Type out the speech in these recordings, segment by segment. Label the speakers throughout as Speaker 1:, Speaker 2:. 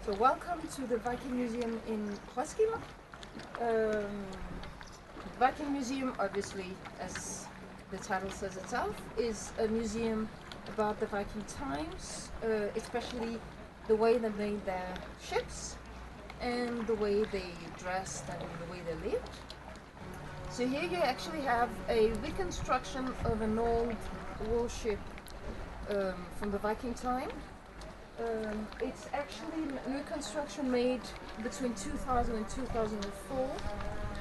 Speaker 1: So welcome to the Viking Museum in Roskilde. The Viking Museum, obviously, as the title says itself, is a museum about the Viking times, especially the way they made their ships and the way they dressed and the way they lived. So here you actually have a reconstruction of an old warship from the Viking time. It's actually a reconstruction made between 2000 and 2004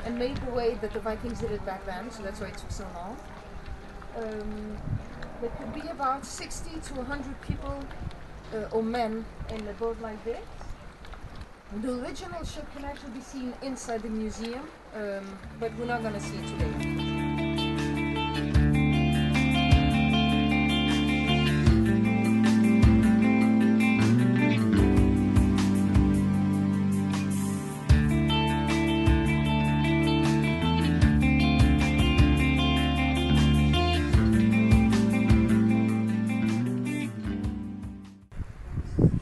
Speaker 1: and made the way that the Vikings did it back then, so that's why it took so long. There could be about 60 to 100 people or men in a boat like this. The original ship can actually be seen inside the museum, but we're not going to see it today.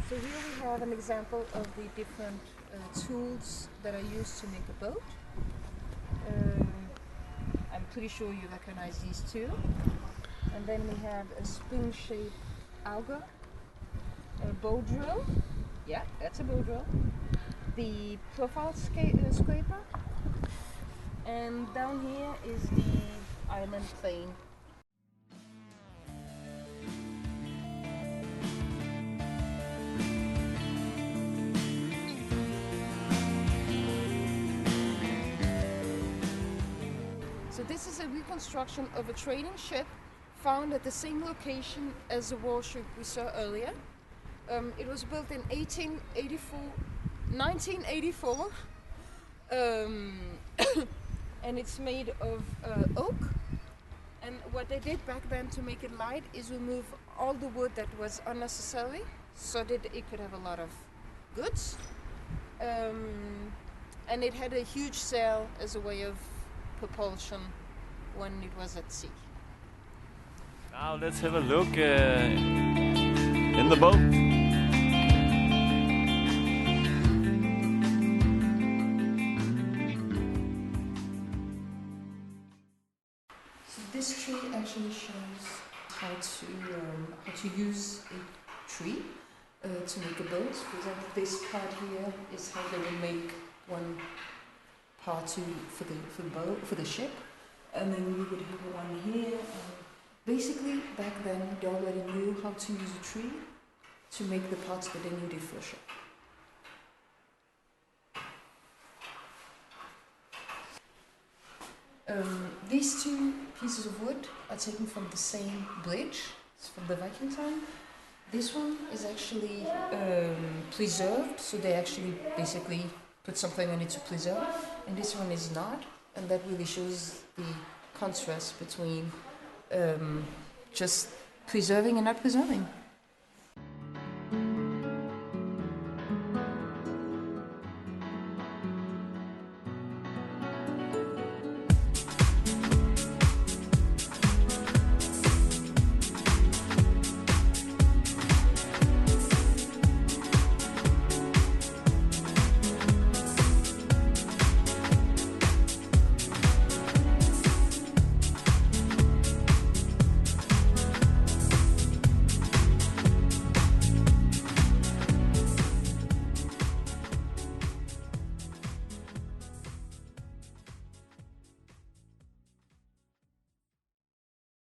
Speaker 1: So here we have an example of the different tools that are used to make a boat. I'm pretty sure you recognize these two. And then we have a spoon-shaped auger, a bow drill. Yeah, that's a bow drill. The profile scraper. And down here is the island plane. So this is a reconstruction of a trading ship found at the same location as the warship we saw earlier. It was built in 1984, and it's made of oak. And what they did back then to make it light is remove all the wood that was unnecessary, so that it could have a lot of goods. And it had a huge sail as a way of propulsion when it was at sea.
Speaker 2: Now let's have a look in the boat.
Speaker 1: So this tree actually shows how to use a tree to make a boat. For example, this part here is how they will make one part for the ship, and then we would have one here. Basically, back then they already knew how to use a tree to make the parts that they needed for a ship. These two pieces of wood are taken from the same bridge. It's from the Viking time. This one is actually preserved, so they actually basically put something on it to preserve, and this one is not, and that really shows the contrast between just preserving and not preserving.